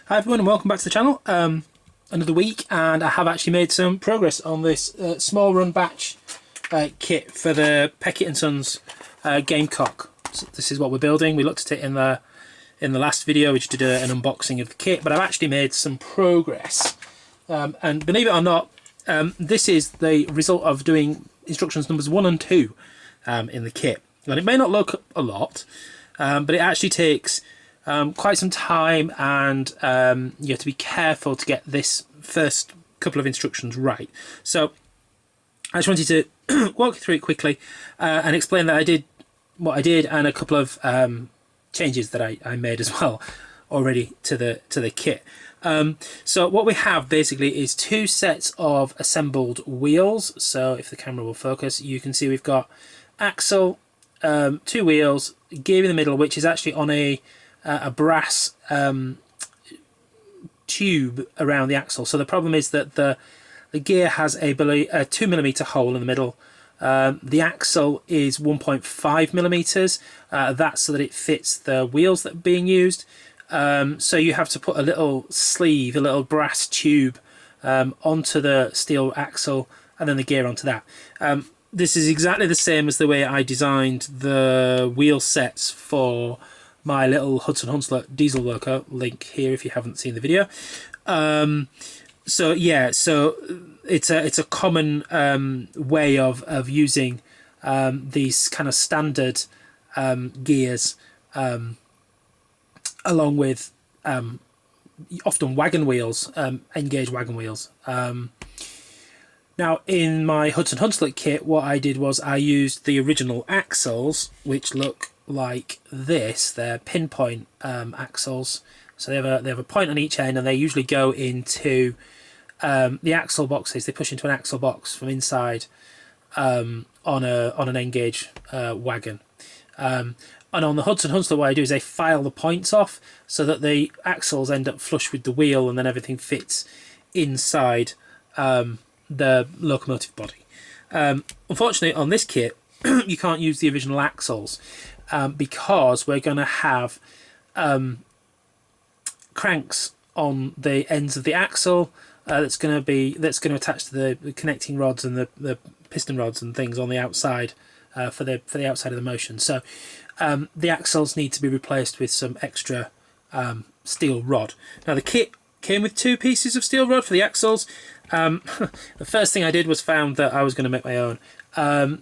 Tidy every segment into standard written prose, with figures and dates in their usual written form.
Hi everyone and welcome back to the channel. Another week, and I have actually made some progress on this small run batch kit for the Peckett Sons Gamecock. So this is what we're building. We looked at it in the last video, which did an unboxing of the kit, but I've actually made some progress. And believe it or not, this is the result of doing instructions numbers 1 and 2 in the kit. And it may not look a lot, but it actually takes quite some time, and you have to be careful to get this first couple of instructions right. So I just wanted to walk you through it quickly and explain that I did what I did, and a couple of changes that I made as well already to the kit. So what we have basically is 2 sets of assembled wheels. So if the camera will focus, you can see we've got axle, 2 wheels, gear in the middle, which is actually on a brass tube around the axle. So the problem is that the gear has a 2mm hole in the middle. The axle is 1.5mm. That's so that it fits the wheels that are being used. So you have to put a little sleeve, a little brass tube onto the steel axle, and then the gear onto that. This is exactly the same as the way I designed the wheel sets for my little Hudson Hunslet diesel loco. Link here if you haven't seen the video. So yeah, so it's a common way of using these kind of standard gears, along with often wagon wheels, N-gauge wagon wheels. Now in my Hudson Hunslet kit, what I did was I used the original axles, which look like this. They're pinpoint axles, so they have a point on each end, and they usually go into the axle boxes. They push into an axle box from inside on an N-gauge wagon. And on the Hudson Hunslet, what I do is I file the points off so that the axles end up flush with the wheel, and then everything fits inside the locomotive body. Unfortunately, on this kit, you can't use the original axles because we're going to have cranks on the ends of the axle that's going to attach to the connecting rods and the piston rods and things on the outside for the outside of the motion. So the axles need to be replaced with some extra steel rod. Now the kit came with 2 pieces of steel rod for the axles. The first thing I did was found that I was going to make my own.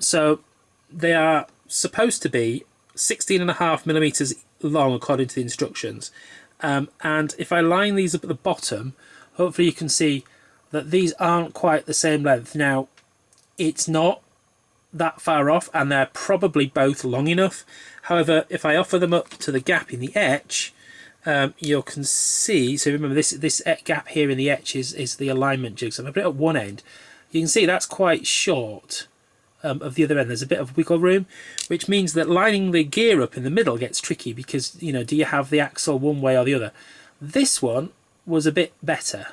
So they are supposed to be 16.5mm long according to the instructions. And if I line these up at the bottom, hopefully you can see that these aren't quite the same length. Now, it's not that far off, and they're probably both long enough. However, if I offer them up to the gap in the etch, you can see, so remember this gap here in the etch is the alignment jig. So if I put it at one end, you can see that's quite short of the other end. There's a bit of wiggle room, which means that lining the gear up in the middle gets tricky, because, you know, do you have the axle one way or the other? This one was a bit better,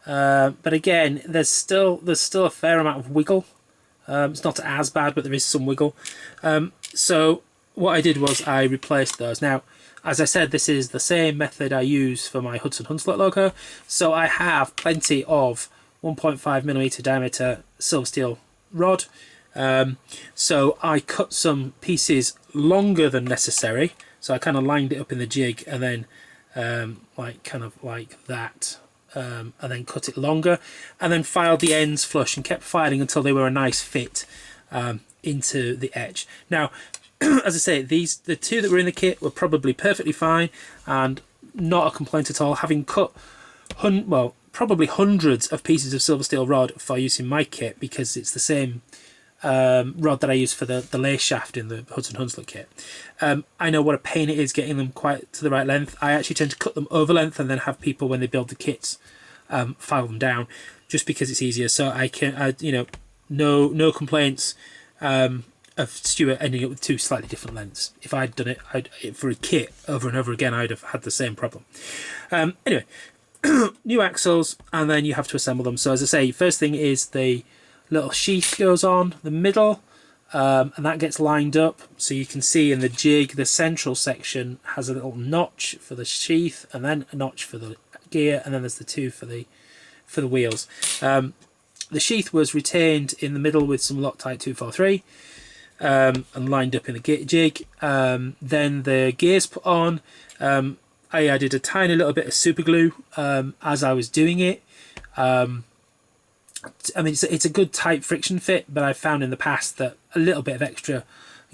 but again, there's still a fair amount of wiggle. It's not as bad, but there is some wiggle. So what I did was I replaced those. Now, as I said, this is the same method I use for my Hudson Hunslet loco, so I have plenty of 1.5mm diameter silver steel rod. So I cut some pieces longer than necessary, so I kind of lined it up in the jig, and then kind of like that, and then cut it longer, and then filed the ends flush and kept filing until they were a nice fit into the etch. Now, as I say, the 2 that were in the kit were probably perfectly fine and not a complaint at all, having cut probably hundreds of pieces of silver steel rod for use in my kit, because it's the same rod that I use for the Layshaft in the Hudson Hunslet kit. I know what a pain it is getting them quite to the right length. I actually tend to cut them over length and then have people, when they build the kits, file them down, just because it's easier. So no complaints of Stuart ending up with 2 slightly different lengths. If I'd done it for a kit over and over again, I'd have had the same problem. Anyway, new axles, and then you have to assemble them. So as I say, first thing is the little sheath goes on the middle, and that gets lined up. So you can see in the jig, the central section has a little notch for the sheath, and then a notch for the gear, and then there's the two for the wheels. The sheath was retained in the middle with some Loctite 243 and lined up in the jig. Then the gears put on. I added a tiny little bit of super glue as I was doing it. I mean, it's a good tight friction fit, but I've found in the past that a little bit of extra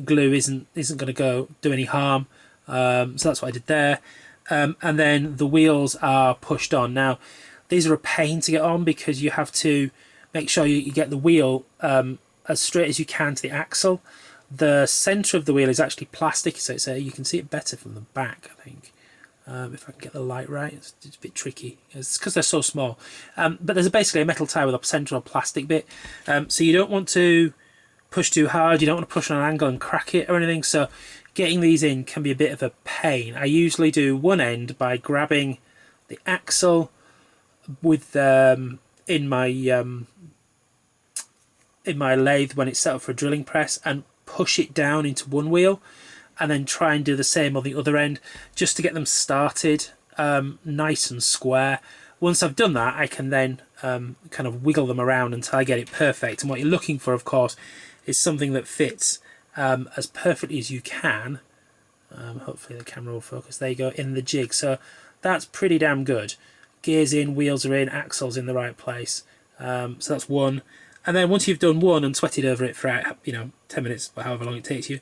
glue isn't going to do any harm. So that's what I did there. And then the wheels are pushed on. Now, these are a pain to get on because you have to make sure you get the wheel as straight as you can to the axle. The centre of the wheel is actually plastic, so you can see it better from the back, I think. If I can get the light right, it's a bit tricky. It's because they're so small. But there's basically a metal tyre with a central plastic bit. So you don't want to push too hard. You don't want to push on an angle and crack it or anything. So getting these in can be a bit of a pain. I usually do one end by grabbing the axle with in my lathe when it's set up for a drilling press and push it down into one wheel, and then try and do the same on the other end just to get them started nice and square. Once I've done that, I can then kind of wiggle them around until I get it perfect. And what you're looking for, of course, is something that fits as perfectly as you can. Hopefully the camera will focus. There you go, in the jig. So that's pretty damn good. Gears in, wheels are in, axles in the right place. So that's one. And then once you've done one and sweated over it for 10 minutes, or however long it takes you,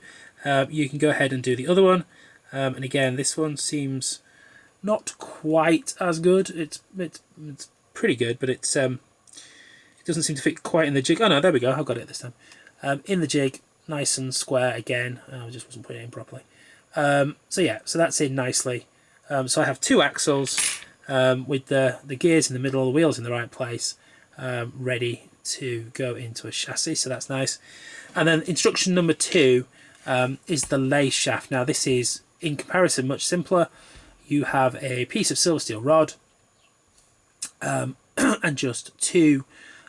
you can go ahead and do the other one. And again, this one seems not quite as good. It's pretty good, but it doesn't seem to fit quite in the jig. Oh no, there we go. I've got it this time. In the jig, nice and square again. I just wasn't putting it in properly. So yeah, so that's in nicely. So I have two axles with the gears in the middle, the wheels in the right place, ready to go into a chassis. So that's nice. And then instruction number 2 is the Layshaft. Now this is, in comparison, much simpler. You have a piece of silver steel rod and just 2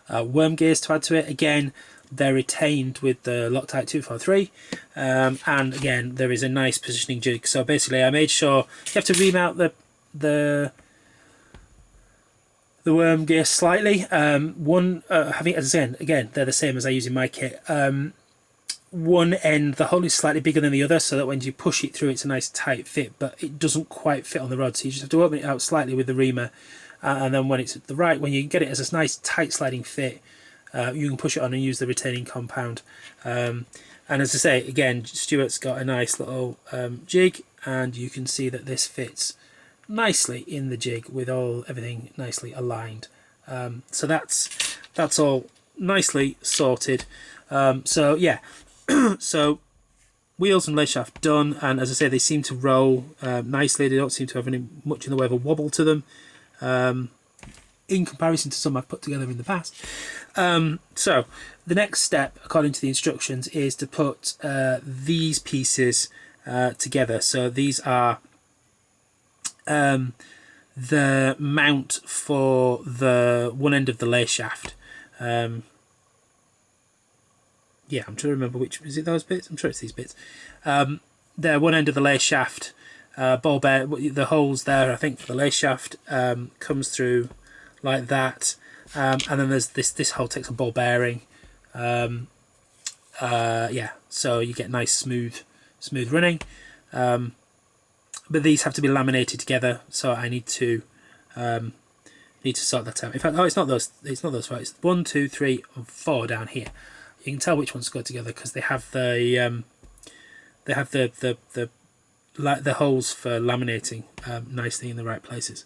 worm gears to add to it. Again, they're retained with the Loctite 243, and again there is a nice positioning jig. So basically I made sure you have to remount the worm gear slightly. Having, as I said, again, they're the same as I use in my kit. One end, the hole is slightly bigger than the other, so that when you push it through, it's a nice tight fit, but it doesn't quite fit on the rod. So you just have to open it out slightly with the reamer, and then when it's at the right, when you get it as a nice tight sliding fit, you can push it on and use the retaining compound. And as I say, again, Stuart's got a nice little jig, and you can see that this fits nicely in the jig with everything nicely aligned. So that's all nicely sorted. So yeah, so wheels and Layshaft done, and as I say, they seem to roll nicely. They don't seem to have much in the way of a wobble to them, in comparison to some I've put together in the past. So the next step, according to the instructions, is to put these pieces together. So these are the mount for the one end of the Layshaft. Yeah, I'm trying to remember which, is it those bits? I'm sure it's these bits. The one end of the Layshaft, ball bear, the holes there, I think, for the Layshaft comes through like that, and then there's this hole takes a ball bearing. Yeah, so you get nice smooth running. But these have to be laminated together, so I need to sort that out. In fact, oh, it's not those 4. It's 1, 2, 3, and 4 down here. You can tell which ones go together because they have the holes for laminating nicely in the right places.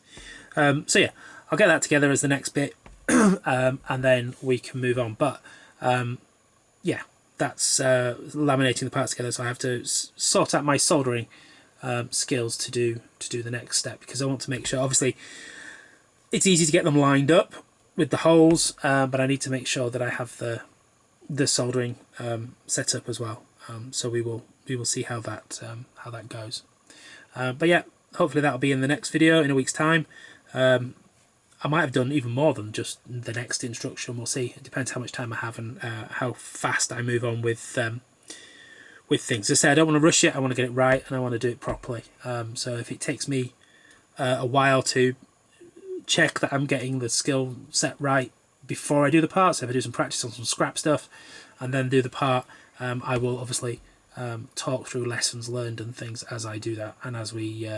So yeah, I'll get that together as the next bit, and then we can move on. But yeah, that's laminating the parts together. So I have to sort out my soldering skills to do the next step, because I want to make sure, obviously it's easy to get them lined up with the holes, but I need to make sure that I have the soldering set up as well. So we will see how that goes. But yeah, hopefully that'll be in the next video in a week's time. I might have done even more than just the next instruction. We'll see. It depends how much time I have and how fast I move on with things. As I say, I don't want to rush it. I want to get it right, and I want to do it properly. So if it takes me a while to check that I'm getting the skill set right before I do the part. So if I do some practice on some scrap stuff and then do the part, I will obviously talk through lessons learned and things as I do that, and as we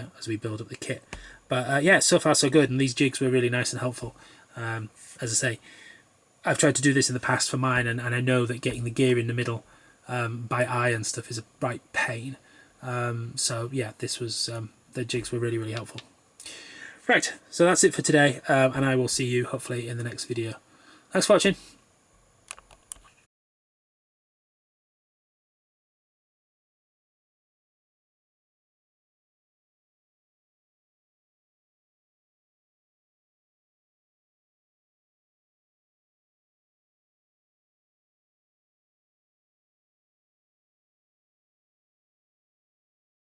build up the kit. But yeah, so far so good, and these jigs were really nice and helpful. As I say, I've tried to do this in the past for mine, and I know that getting the gear in the middle by eye and stuff is a right pain. So yeah, this was the jigs were really helpful. Right, so that's it for today, and I will see you hopefully in the next video. Thanks for watching.